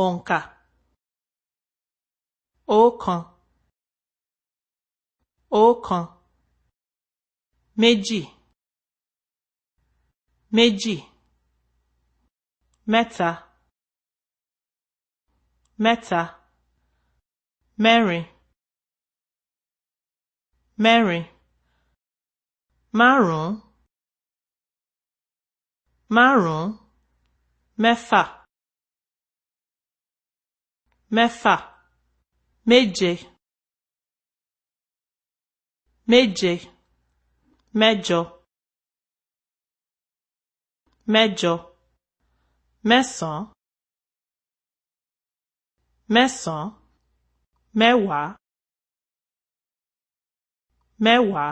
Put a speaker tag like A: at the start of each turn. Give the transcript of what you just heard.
A: òǹkà ọ̀kan ọ̀kan méjì méjì mẹ́ta mẹ́ta mẹ́rin mẹ́rin márùn-ún márùn-ún mẹ́fà mẹ́fà méje méje mẹ́jọ mẹ́jọ mẹ́sàn-án mẹ́sàn-án mẹ́wàá mẹ́wàá